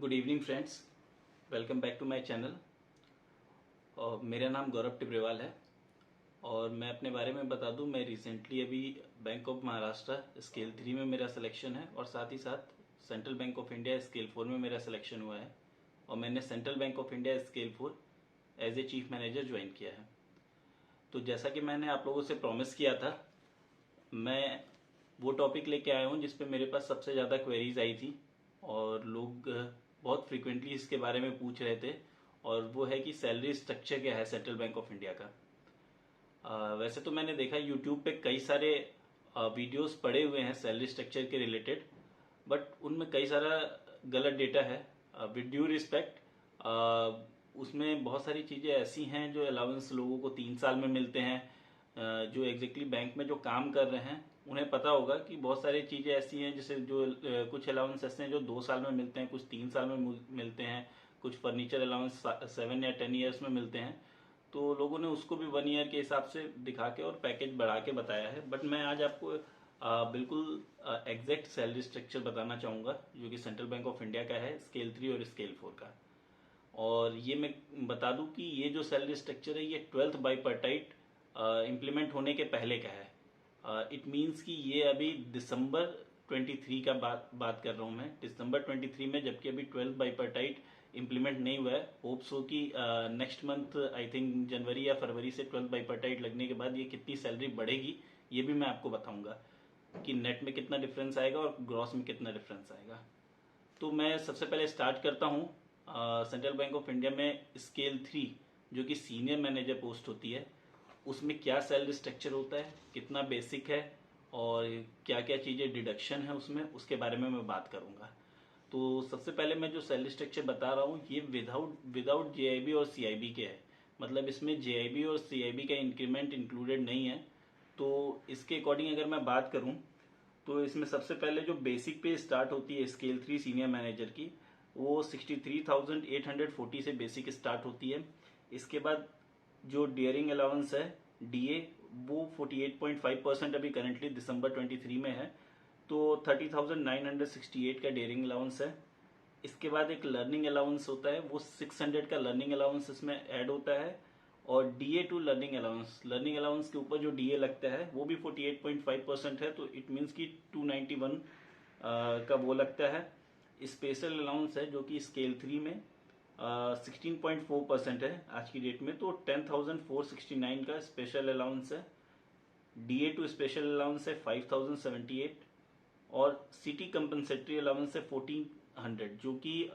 Good evening friends, welcome back to my channel. और मेरा नाम गौरव टिब्रेवाल है और मैं अपने बारे में बता दूं, मैं रिसेंटली अभी बैंक ऑफ महाराष्ट्र स्केल 3 में मेरा सिलेक्शन है और साथ ही साथ Central Bank of India scale 4 में मेरा सिलेक्शन हुआ है और मैंने Central Bank of India scale 4 as a chief manager join किया है। तो जैसा कि मैंने आप लोगों से प्रॉमिस किया था, मैं वो टॉपिक लेके आया हूँ जिस पे मेरे पास सबसे ज़्यादा क्वेरीज आई थी और लोग बहुत फ्रिक्वेंटली इसके बारे में पूछ रहे थे, और वो है कि सैलरी स्ट्रक्चर क्या है सेंट्रल बैंक ऑफ इंडिया का। वैसे तो मैंने देखा यूट्यूब पे कई सारे वीडियोस पड़े हुए हैं सैलरी स्ट्रक्चर के रिलेटेड, बट उनमें कई सारा गलत डेटा है। विद ड्यू रिस्पेक्ट, उसमें बहुत सारी चीज़ें ऐसी हैं जो अलाउंस लोगों को 3 साल में मिलते हैं। जो एग्जैक्टली बैंक में जो काम कर रहे हैं उन्हें पता होगा कि बहुत सारी चीज़ें ऐसी हैं, जैसे जो कुछ अलाउंस ऐसे हैं जो 2 साल में मिलते हैं, कुछ 3 साल में मिलते हैं, कुछ फर्नीचर अलाउंस 7 या 10 ईयर्स में मिलते हैं। तो लोगों ने उसको भी 1 ईयर के हिसाब से दिखा के और पैकेज बढ़ा के बताया है, बट मैं आज आपको बिल्कुल एग्जैक्ट सैलरी स्ट्रक्चर बताना चाहूँगा जो कि सेंट्रल बैंक ऑफ इंडिया का है स्केल 3 और स्केल 4 का। और ये मैं बता दूं कि ये जो सैलरी स्ट्रक्चर है ये 12th बाईपार्टाइट इम्प्लीमेंट होने के पहले का है। इट मीन्स कि ये अभी दिसंबर 23 का बात कर रहा हूँ मैं, दिसंबर 23 में, जबकि अभी 12th बाईपार्टाइट इम्प्लीमेंट नहीं हुआ है। होप्स हो कि नेक्स्ट मंथ, आई थिंक जनवरी या फरवरी से 12th बाईपार्टाइट लगने के बाद ये कितनी सैलरी बढ़ेगी ये भी मैं आपको बताऊंगा कि नेट में कितना डिफरेंस आएगा और ग्रॉस में कितना डिफरेंस आएगा। तो मैं सबसे पहले स्टार्ट करता हूँ सेंट्रल बैंक ऑफ इंडिया में स्केल 3 जो कि सीनियर मैनेजर पोस्ट होती है, उसमें क्या सैलरी स्ट्रक्चर होता है, कितना बेसिक है और क्या क्या चीज़ें डिडक्शन है उसमें, उसके बारे में मैं बात करूंगा। तो सबसे पहले मैं जो सैलरी स्ट्रक्चर बता रहा हूँ ये विदाउट जेआईबी और सीआईबी के है, मतलब इसमें जेआईबी और सीआईबी का इंक्रीमेंट इंक्लूडेड नहीं है। तो इसके अकॉर्डिंग अगर मैं बात करूं तो इसमें सबसे पहले जो बेसिक पे स्टार्ट होती है स्केल 3 सीनियर मैनेजर की, वो 63,840 से बेसिक स्टार्ट होती है। इसके बाद जो डियरिंग अलाउंस है डीए, वो 48.5% अभी करंटली दिसंबर 23 में है, तो 30,968 का डियरिंग अलाउंस है। इसके बाद एक लर्निंग अलाउंस होता है, वो 600 का लर्निंग अलाउंस इसमें ऐड होता है। और डीए टू लर्निंग अलाउंस के ऊपर जो डीए लगता है वो भी 48.5% है, तो इट मीन्स कि 291 का वो लगता है। स्पेशल अलाउंस है जो कि स्केल 3 में 16.4% है आज की डेट में, तो 10,469 का स्पेशल अलाउंस है। डीए टू स्पेशल अलाउंस है 5,078 और सिटी कंपनसेटरी अलाउंस है 1400, जो कि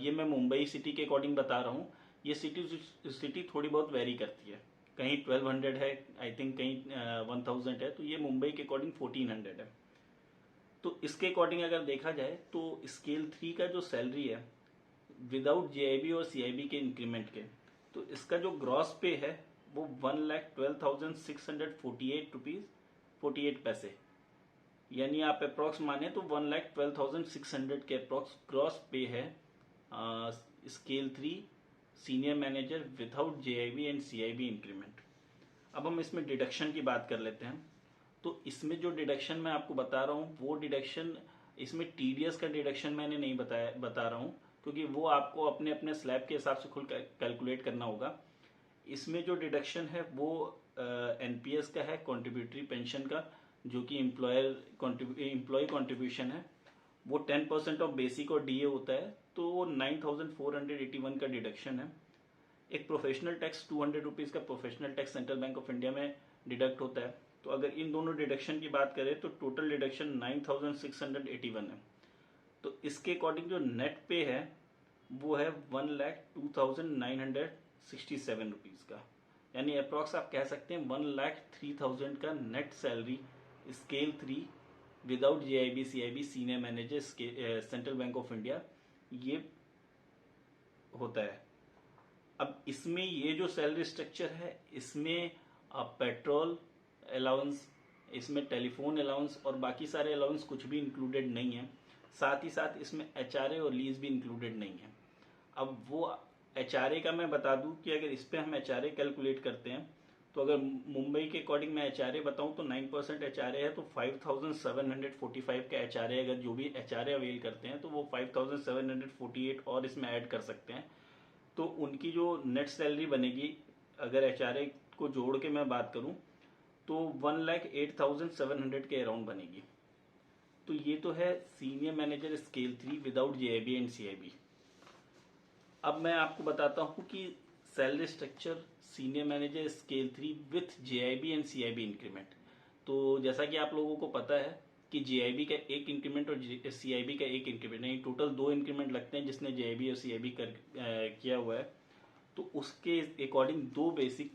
ये मैं मुंबई सिटी के अकॉर्डिंग बता रहा हूँ। ये सिटी थोड़ी बहुत वेरी करती है, कहीं 1200 है आई थिंक, कहीं 1000 है, तो ये मुंबई के अकॉर्डिंग 1400 है। तो इसके अकॉर्डिंग अगर देखा जाए तो स्केल 3 का जो सैलरी है विदाउट जेआईबी और सीआईबी के इंक्रीमेंट के, तो इसका जो ग्रॉस पे है वो 1,12,648 रुपीज 48 पैसे, यानी आप अप्रोक्स माने तो 1,12,600 के अप्रोक्स ग्रॉस पे है scale 3 senior manager without JIB and CIB increment. अब हम इसमें डिडक्शन की बात कर लेते हैं। तो इसमें जो डिडक्शन मैं आपको बता रहा हूँ वो डिडक्शन, इसमें टीडीएस का डिडक्शन मैंने नहीं बता रहा हूँ, क्योंकि वो आपको अपने अपने स्लैब के हिसाब से खुद कैलकुलेट करना होगा। इसमें जो डिडक्शन है वो एनपीएस का है, कॉन्ट्रीब्यूटरी पेंशन का, जो कि एम्प्लॉय कॉन्ट्रीब्यूशन है, वो 10% ऑफ बेसिक और डीए होता है, तो 9,481 का डिडक्शन है। एक प्रोफेशनल टैक्स 200 रुपीज का professional tax central Bank of India में डिडक्ट होता है। तो अगर इन दोनों डिडक्शन की बात करें तो टोटल डिडक्शन 9,681 है। तो इसके अकॉर्डिंग जो नेट पे है वो है 1,02,967 रुपीज का, यानी अप्रॉक्स आप कह सकते हैं 1,03,000 का net salary scale 3 without JIB CIB senior manager central Bank of India ये होता है। अब इसमें ये जो सैलरी स्ट्रक्चर है इसमें पेट्रोल अलाउंस, इसमें टेलीफोन अलाउंस और बाकी सारे अलाउंस कुछ भी इंक्लूडेड नहीं है। साथ ही साथ इसमें एचआरए और लीज भी इंक्लूडेड नहीं है। अब वो एचआरए का मैं बता दूं कि अगर इस पे हम एचआरए कैलकुलेट करते हैं तो अगर मुंबई के अकॉर्डिंग मैं HRA बताऊं तो 9% HRA है, तो 5745 का HRA, अगर जो भी HRA अवेल करते हैं तो वो 5748 और इसमें ऐड कर सकते हैं। तो उनकी जो नेट सैलरी बनेगी, अगर HRA को जोड़ के मैं बात करूं तो 1,08,700 के अराउंड बनेगी। तो ये तो है senior manager scale 3 without JIB and CIB। अब मैं आपको बताता हूँ कि salary structure senior manager scale 3 with JIB and CIB increment. तो जैसा कि आप लोगों को पता है कि JIB का एक इंक्रीमेंट और CIB का एक इंक्रीमेंट, नहीं टोटल 2 इंक्रीमेंट लगते हैं जिसने JIB और CIB किया हुआ है। तो उसके अकॉर्डिंग 2 बेसिक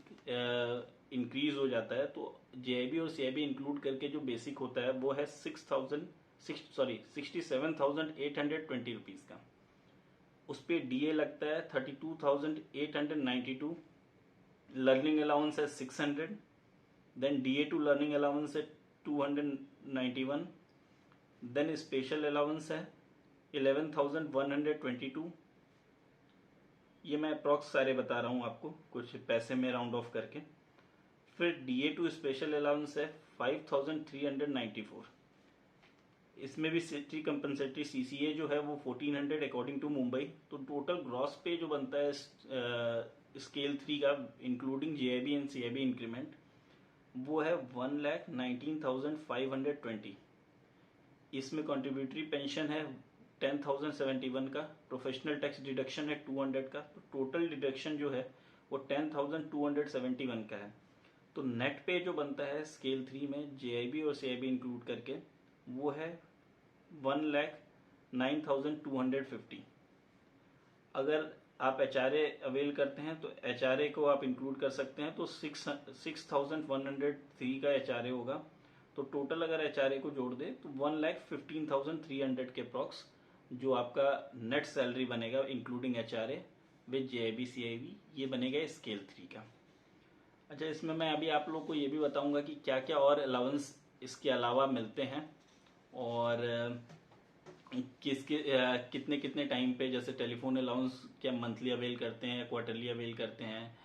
इंक्रीज हो जाता है। तो JIB और CIB इंक्लूड करके जो बेसिक होता है वो है 67,820 रुपीज़ का। उस पर DA लगता है 32,892, लर्निंग अलाउंस है 600, then DA to learning allowance है 291, देन स्पेशल अलाउंस है 11,122। ये मैं अप्रॉक्स सारे बता रहा हूँ आपको, कुछ पैसे में राउंड ऑफ करके। फिर DA टू स्पेशल अलाउंस है 5,394। इसमें भी सिटी कंपनसेटरी CCA जो है वो 1400 अकॉर्डिंग टू मुंबई। तो टोटल ग्रॉस पे जो बनता है स्केल 3 का including JIB and CIB increment वो है 1,19,520। इसमें कंट्रीब्यूटरी पेंशन है 10,071 का, प्रोफेशनल टैक्स डिडक्शन है 200 का। तो टोटल डिडक्शन जो है वो 10,271 का है। तो नेट पे जो बनता है स्केल 3 में JIB और CIB इंक्लूड करके वो है 1,09,250। अगर आप HRA अवेल करते हैं तो HRA को आप इंक्लूड कर सकते हैं, तो 6,103 का HRA होगा। तो टोटल अगर HRA को जोड़ दे तो 1,15,300 के अप्रॉक्स जो आपका नेट सैलरी बनेगा including HRA with JIB CIB, ये बनेगा स्केल 3 का। अच्छा, इसमें मैं अभी आप लोग को ये भी बताऊंगा कि क्या क्या और अलाउंस इसके अलावा मिलते हैं और कितने कितने टाइम पे, जैसे टेलीफोन अलाउंस क्या मंथली अवेल करते हैं, क्वार्टरली अवेल करते हैं।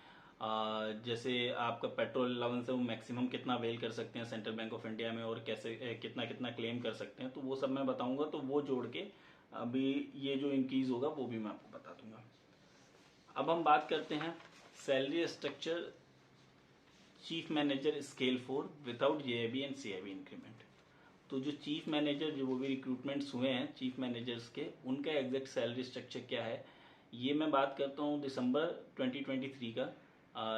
जैसे आपका पेट्रोल अलाउंस है वो मैक्सिमम कितना अवेल कर सकते हैं सेंट्रल बैंक ऑफ इंडिया में, और कैसे कितना कितना क्लेम कर सकते हैं, तो वो सब मैं बताऊंगा। तो वो जोड़ के अभी ये जो इंक्रीज होगा वो भी मैं आपको बता दूंगा। अब हम बात करते हैं salary structure chief manager scale 4 without JIB and CIB increment. तो जो चीफ मैनेजर जो भी रिक्रूटमेंट्स हुए हैं चीफ मैनेजर्स के, उनका एग्जैक्ट सैलरी स्ट्रक्चर क्या है, ये मैं बात करता हूँ दिसंबर 2023 का,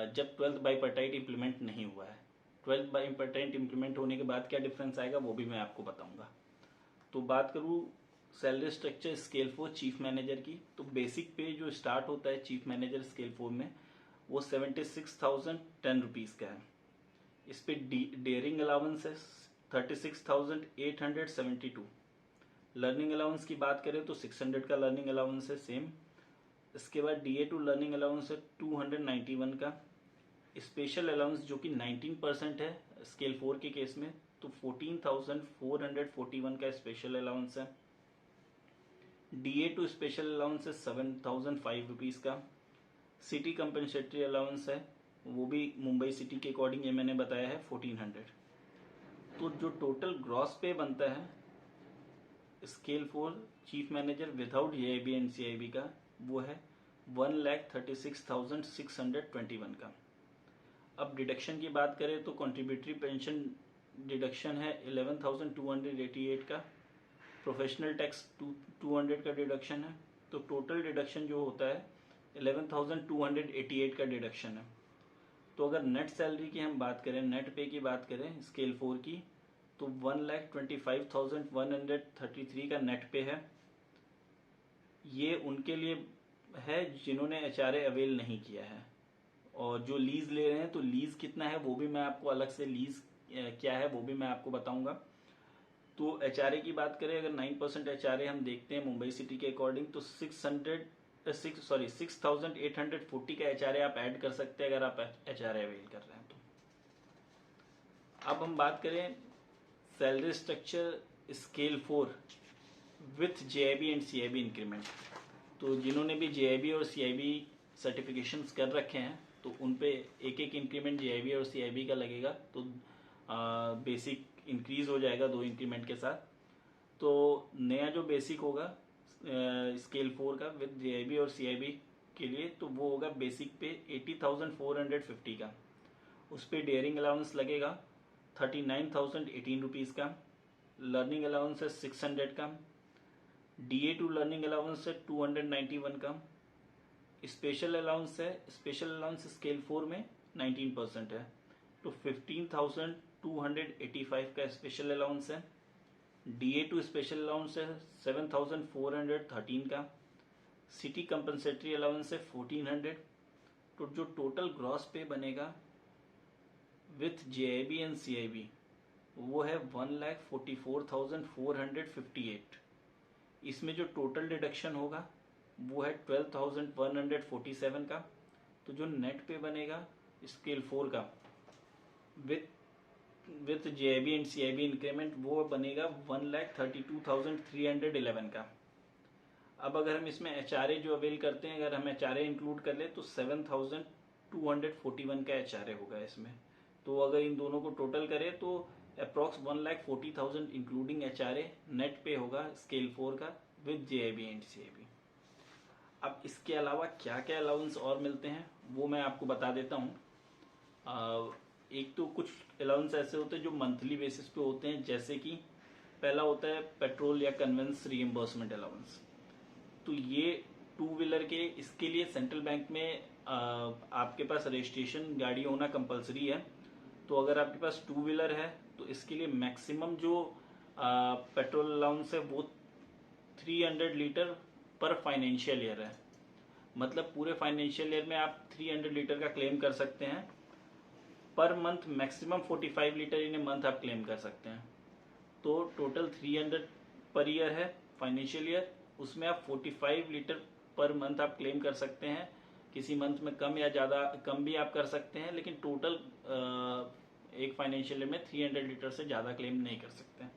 जब 12th बाईपार्टाइट इम्प्लीमेंट नहीं हुआ है। 12th बाईपार्टाइट इम्प्लीमेंट होने के बाद क्या डिफरेंस आएगा वो भी मैं आपको बताऊंगा। तो बात करूँ salary structure scale 4 chief manager की, तो बेसिक पे जो स्टार्ट होता है चीफ मैनेजर स्केल 4 में वो 76,010 रुपीज़ का है। इस पे डेयरिंग अलाउंस है 36,872। लर्निंग अलाउंस की बात करें तो 600 का लर्निंग अलाउंस है सेम। इसके बाद DA टू लर्निंग अलाउंस है 291 का। स्पेशल अलाउंस जो कि 19% है स्केल 4 के केस में, तो 14,441 का स्पेशल अलाउंस है। DA टू स्पेशल अलाउंस है 7,005 रुपीज़ का। सिटी कंपनसेटरी अलाउंस है वो भी मुंबई सिटी के अकॉर्डिंग ये मैंने बताया है 1400। तो जो टोटल ग्रॉस पे बनता है scale 4 chief manager without JIB and CIB का वो है 1,36,621 का। अब डिडक्शन की बात करें तो कंट्रीब्यूटरी पेंशन डिडक्शन है 11,288 का, प्रोफेशनल टैक्स 200 का डिडक्शन है। तो टोटल डिडक्शन जो होता है 11,288 का डिडक्शन है। तो अगर नेट सैलरी की हम बात करें, नेट पे की बात करें स्केल 4 की, तो 1,25,133 का नेट पे है। ये उनके लिए है जिन्होंने HRA अवेल नहीं किया है। और जो लीज ले रहे हैं तो लीज कितना है वो भी मैं आपको अलग से, लीज क्या है वो भी मैं आपको बताऊंगा। तो HRA की बात करें, अगर 9% HRA हम देखते हैं मुंबई सिटी के अकॉर्डिंग, तो 6,840 का HRA आप ऐड कर सकते हैं अगर आप HRA अवेल कर रहे हैं तो। अब हम बात करें salary structure scale 4 with JIB and CIB increment. तो जिन्होंने भी JIB और CIB सर्टिफिकेशंस कर रखे हैं तो उन पे एक एक इंक्रीमेंट जीआईबी और सीआईबी का लगेगा, तो बेसिक इंक्रीज हो जाएगा 2 इंक्रीमेंट के साथ। तो नया जो बेसिक होगा स्केल 4 का विद जीआईबी और सीआईबी के लिए, तो वो होगा बेसिक पे 80,450 का। उस पर डेयरिंग अलाउंस लगेगा 39,018 रुपीज़ का, लर्निंग अलाउंस है 600 का, DA टू लर्निंग अलाउंस है 291 का, स्पेशल अलाउंस है, स्पेशल अलाउंस स्केल 4 में 19% है, तो 15,285 का स्पेशल अलाउंस है। DA टू स्पेशल अलाउंस है 7,413 का, सिटी कंपनसेटरी अलाउंस है 1,400, तो जो टोटल ग्रॉस पे बनेगा विथ JIB एंड CIB वो है 1,44,458। इसमें जो टोटल डिडक्शन होगा वो है 12,147 का, तो जो नेट पे बनेगा स्केल 4 का with JIB and CIB increment वो बनेगा 1,32,311 का। अब अगर हम इसमें HRA जो अवेल करते हैं, अगर हम HRA इंक्लूड कर ले तो 7,241 का HRA होगा इसमें। तो अगर इन दोनों को टोटल करें तो अप्रॉक्स 1,40,000 इंक्लूडिंग HRA नेट पे होगा स्केल 4 का विद JIB एंड CIB। अब इसके अलावा क्या क्या अलाउंस और मिलते हैं वो मैं आपको बता देता हूँ। एक तो कुछ अलाउंस ऐसे होते हैं जो मंथली बेसिस पे होते हैं, जैसे कि पहला होता है पेट्रोल या कन्वेंस रीइंबर्समेंट अलाउंस। तो ये टू व्हीलर के, इसके लिए सेंट्रल बैंक में आपके पास रजिस्ट्रेशन गाड़ी होना कंपलसरी है। तो अगर आपके पास टू व्हीलर है तो इसके लिए मैक्सिमम जो पेट्रोल अलाउंस है वो 300 लीटर पर फाइनेंशियल ईयर है। मतलब पूरे फाइनेंशियल ईयर में आप 300 लीटर का क्लेम कर सकते हैं। Per month maximum 45 litre in a month आप क्लेम कर सकते हैं। तो टोटल 300 पर ईयर है फाइनेंशियल ईयर, उसमें आप 45 लीटर पर मंथ आप क्लेम कर सकते हैं। किसी मंथ में कम या ज़्यादा कम भी आप कर सकते हैं, लेकिन टोटल एक फाइनेंशियल ईयर में 300 लीटर से ज़्यादा क्लेम नहीं कर सकते हैं।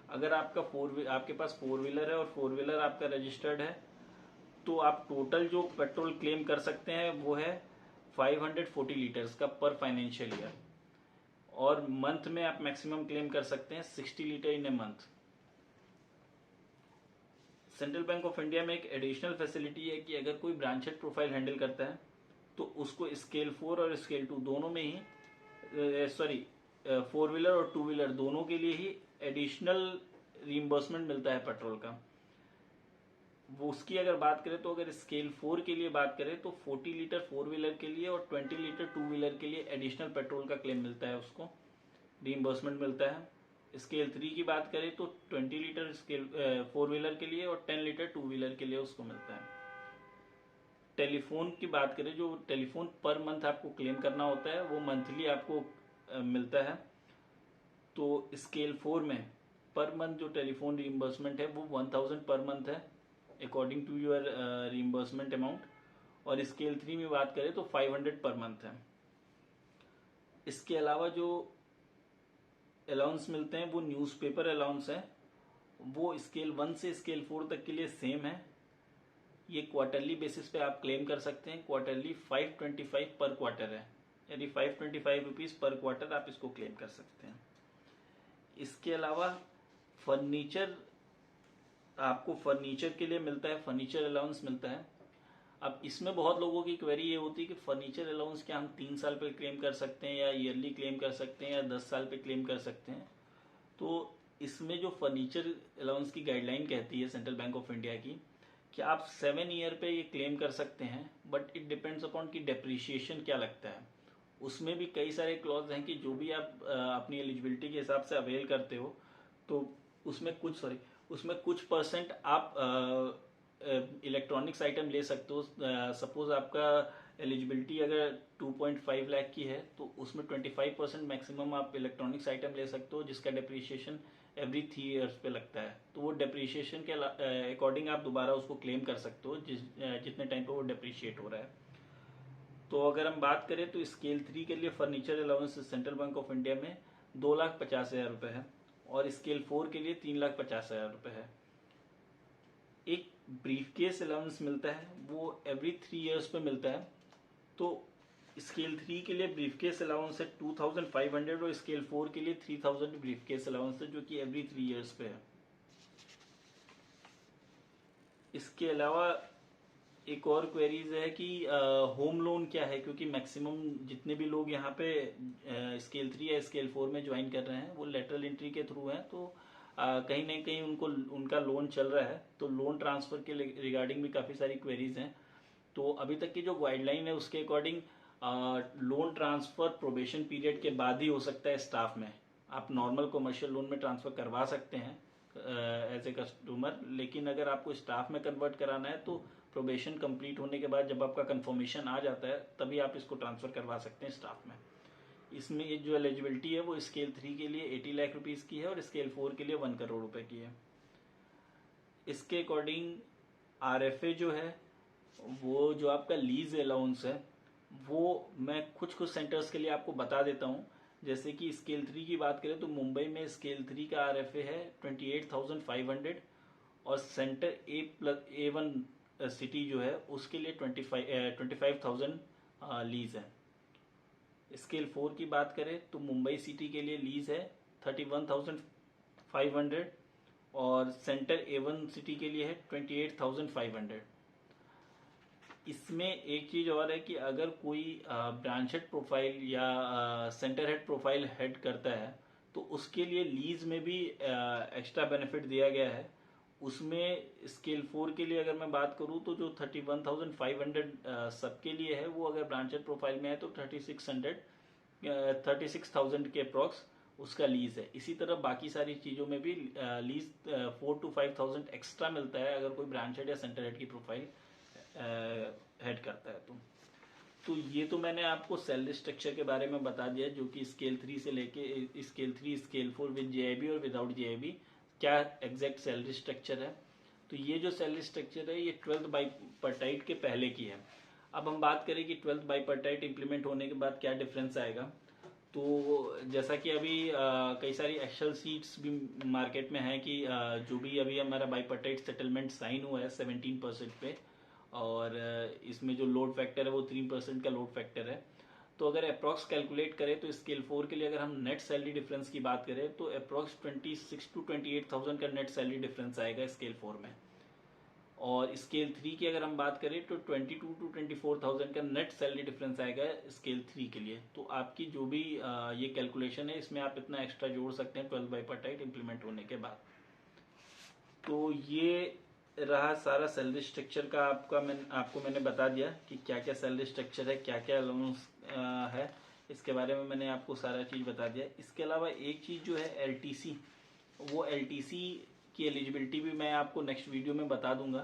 अगर आपका आपके पास 4 व्हीलर है और 4 व्हीलर आपका रजिस्टर्ड है तो आप टोटल जो पेट्रोल क्लेम कर सकते हैं वो है 540 लीटर्स का पर फाइनेंशियल ईयर, और मंथ में आप मैक्सिमम क्लेम कर सकते हैं 60 litre in a month. Central Bank of India में एक एडिशनल फैसिलिटी है कि अगर कोई ब्रांच हेड प्रोफाइल हैंडल करता है तो उसको स्केल 4 और स्केल 2 दोनों में ही 4 व्हीलर और 2 व्हीलर दोनों के लिए ही एडिशनल रीइंबर्समेंट मिलता है पेट्रोल का। वो उसकी अगर बात करें तो अगर स्केल 4 के लिए बात करें तो 40 लीटर 4 व्हीलर के लिए और 20 लीटर 2 व्हीलर के लिए एडिशनल पेट्रोल का क्लेम मिलता है, उसको रीइंबर्समेंट मिलता है। स्केल 3 की बात करें तो 20 लीटर स्केल 4 व्हीलर के लिए और 10 लीटर 2 व्हीलर के लिए उसको मिलता है। टेलीफोन की बात करें, जो टेलीफोन पर मंथ आपको क्लेम करना होता है वो मंथली आपको मिलता है। तो स्केल 4 में पर मंथ जो टेलीफोन रीइंबर्समेंट है वो 1000 पर मंथ है according to your reimbursement amount, और स्केल 3 में बात करें तो 500 पर मंथ है। इसके अलावा जो अलाउंस मिलते हैं वो न्यूज़पेपर अलाउंस है, वो स्केल 1 से स्केल 4 तक के लिए सेम है। ये क्वार्टरली बेसिस पे आप क्लेम कर सकते हैं। क्वार्टरली 525 पर क्वार्टर है, यानी 525 रुपीज़ पर क्वार्टर आप इसको क्लेम कर सकते हैं। इसके अलावा फर्नीचर, आपको फर्नीचर के लिए मिलता है, फर्नीचर अलाउंस मिलता है। अब इसमें बहुत लोगों की क्वेरी ये होती है कि फर्नीचर अलाउंस क्या हम 3 साल पे क्लेम कर सकते हैं या ईयरली क्लेम कर सकते हैं या 10 साल पे क्लेम कर सकते हैं। तो इसमें जो फर्नीचर अलाउंस की गाइडलाइन कहती है सेंट्रल बैंक ऑफ इंडिया की कि आप 7 ईयर पे ये क्लेम कर सकते हैं, बट इट डिपेंड्स अपॉन कि डेप्रिशिएशन क्या लगता है। उसमें भी कई सारे क्लॉज हैं कि जो भी आप अपनी एलिजिबिलिटी के हिसाब से अवेल करते हो तो उसमें कुछ परसेंट आप इलेक्ट्रॉनिक्स आइटम ले सकते हो। सपोज आपका एलिजिबिलिटी अगर 2.5 लाख की है तो उसमें 25% मैक्सिमम आप इलेक्ट्रॉनिक्स आइटम ले सकते हो, जिसका डेप्रिशिएशन एवरी 3 ईयर्स पे लगता है। तो वो डेप्रिशिएशन के अकॉर्डिंग आप दोबारा उसको क्लेम कर सकते हो जितने टाइम पे वो डेप्रिशिएट हो रहा है। तो अगर हम बात करें तो स्केल 3 के लिए furniture allowance central Bank of India में 2,50,000 रुपये है और स्केल 4 के लिए 3,50,000 रुपये है। एक ब्रीफ केस अलाउंस मिलता है, वो एवरी 3 ईयर्स पे मिलता है। तो स्केल 3 के लिए ब्रीफकेस अलाउंस है 2500 और स्केल 4 के लिए 3000 ब्रीफकेस अलाउंस है, जो कि एवरी 3 इयर्स पे है। इसके अलावा एक और क्वेरीज है कि होम लोन क्या है, क्योंकि मैक्सिमम जितने भी लोग यहाँ पे स्केल 3 या स्केल 4 में ज्वाइन कर रहे हैं वो लेटरल एंट्री के थ्रू हैं, तो कहीं ना कहीं उनका लोन चल रहा है, तो लोन ट्रांसफर के रिगार्डिंग भी काफ़ी सारी क्वेरीज हैं। तो अभी तक की जो गाइडलाइन है उसके according loan transfer probation period के बाद ही हो सकता है स्टाफ में। आप नॉर्मल कमर्शियल लोन में ट्रांसफर करवा सकते हैं एज ए कस्टमर, लेकिन अगर आपको स्टाफ में कन्वर्ट कराना है तो प्रोबेशन कंप्लीट होने के बाद जब आपका कंफर्मेशन आ जाता है तभी आप इसको ट्रांसफर करवा सकते हैं स्टाफ में। इसमें ये जो एलिजिबिलिटी है वो स्केल 3 के लिए 80 लाख रुपीस की है और स्केल 4 के लिए 1 करोड़ रुपए की है। इसके अकॉर्डिंग RFA जो है वो जो आपका लीज अलाउंस है वो मैं कुछ सेंटर्स के लिए आपको बता देता हूँ। जैसे कि स्केल 3 की बात करें तो मुंबई में स्केल 3 का RFA है 28,500 और सेंटर A+A1 सिटी जो है उसके लिए 25,000 लीज है। स्केल 4 की बात करें तो मुंबई सिटी के लिए लीज है 31,500 और सेंटर A1 सिटी के लिए है 28,500। इसमें एक चीज और है कि अगर कोई ब्रांच हेड प्रोफाइल या सेंटर हेड प्रोफाइल हेड करता है तो उसके लिए लीज में भी एक्स्ट्रा बेनिफिट दिया गया है। उसमें स्केल 4 के लिए अगर मैं बात करूं तो जो 31,500 सबके लिए है वो अगर ब्रांच हेड प्रोफाइल में है तो 36,000 के अप्रॉक्स उसका लीज है। इसी तरह बाकी सारी चीज़ों में भी लीज 4 to 5,000 एक्स्ट्रा मिलता है अगर कोई ब्रांच हेड या सेंटर हेड की प्रोफाइल हेड करता है तो ये तो मैंने आपको सैलरी स्ट्रक्चर के बारे में बता दिया, जो कि स्केल 3 से लेके स्केल 3 स्केल 4 विद JIB और विदाउट JIB क्या एग्जैक्ट सैलरी स्ट्रक्चर है। तो ये जो सैलरी स्ट्रक्चर है ये 12th बाइपर्टाइट के पहले की है। अब हम बात करें कि 12th बाइपर्टाइट इंप्लीमेंट होने के बाद क्या डिफरेंस आएगा। तो जैसा कि अभी कई सारी एक्सेल सीट्स भी मार्केट में है कि जो भी अभी हमारा बाइपर्टाइट सेटलमेंट साइन हुआ है 17% पे और इसमें जो लोड फैक्टर है वो 3% का लोड फैक्टर है। तो अगर अप्रॉक्स कैलकुलेट करें तो स्केल 4 के लिए अगर हम नेट सैलरी डिफरेंस की बात करें तो अप्रॉक्स 26 to 28,000 का नेट सैलरी डिफरेंस आएगा स्केल 4 में। और स्केल 3 की अगर हम बात करें तो 22 to 24,000 का नेट सैलरी डिफरेंस आएगा स्केल 3 के लिए। तो आपकी जो भी ये कैलकुलेशन है इसमें आप इतना एक्स्ट्रा जोड़ सकते हैं 12 बाइपर्टाइट इंप्लीमेंट होने के बाद। तो ये रहा सारा सैलरी स्ट्रक्चर का आपको मैंने बता दिया कि क्या क्या सैलरी स्ट्रक्चर है, क्या क्या अलाउंस है, इसके बारे में मैंने आपको सारा चीज़ बता दिया। इसके अलावा एक चीज़ जो है LTC, वो LTC की एलिजिबिलिटी भी मैं आपको नेक्स्ट वीडियो में बता दूंगा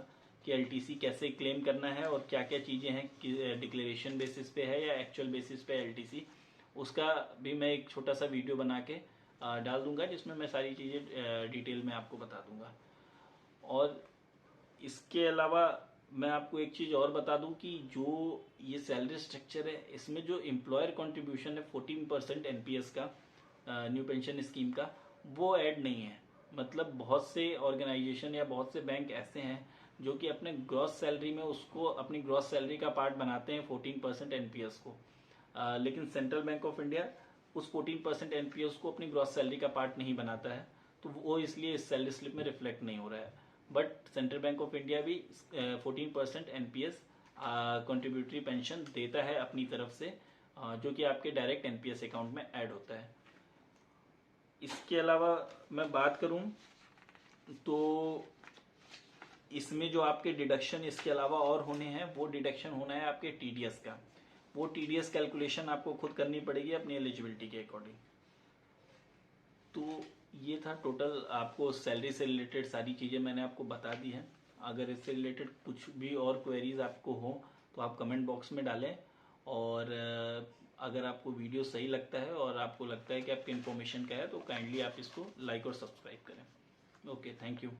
कि LTC कैसे क्लेम करना है और क्या क्या चीज़ें हैं कि डिक्लेरेशन बेसिस पे है या एक्चुअल बेसिस पे LTC, उसका भी मैं एक छोटा सा वीडियो बना के डाल दूंगा जिसमें मैं सारी चीज़ें डिटेल में आपको बता दूंगा। और इसके अलावा मैं आपको एक चीज़ और बता दूं कि जो ये सैलरी स्ट्रक्चर है इसमें जो एम्प्लॉयर कंट्रीब्यूशन है 14% NPS का न्यू पेंशन स्कीम का वो ऐड नहीं है। मतलब बहुत से ऑर्गेनाइजेशन या बहुत से बैंक ऐसे हैं जो कि अपने ग्रॉस सैलरी में उसको अपनी ग्रॉस सैलरी का पार्ट बनाते हैं 14% NPS को, लेकिन सेंट्रल बैंक ऑफ इंडिया उस 14% NPS को अपनी ग्रॉस सैलरी का पार्ट नहीं बनाता है, तो वो इसलिए इस सैलरी स्लिप में रिफ्लेक्ट नहीं हो रहा है। But central Bank of India भी 14% NPS कंट्रीब्यूटरी पेंशन देता है अपनी तरफ से, जो कि आपके डायरेक्ट NPS अकाउंट में ऐड होता है। इसके अलावा मैं बात करूं तो इसमें जो आपके डिडक्शन इसके अलावा और होने हैं वो डिडक्शन होना है आपके TDS का। वो TDS कैलकुलेशन आपको खुद करनी पड़ेगी अपनी एलिजिबिलिटी के अकॉर्डिंग। तो ये था टोटल आपको सैलरी से रिलेटेड सारी चीज़ें मैंने आपको बता दी हैं। अगर इससे रिलेटेड कुछ भी और क्वेरीज आपको हो तो आप कमेंट बॉक्स में डालें, और अगर आपको वीडियो सही लगता है और आपको लगता है कि आपकी इन्फॉर्मेशन का है तो काइंडली आप इसको लाइक और सब्सक्राइब करें। Okay, thank you.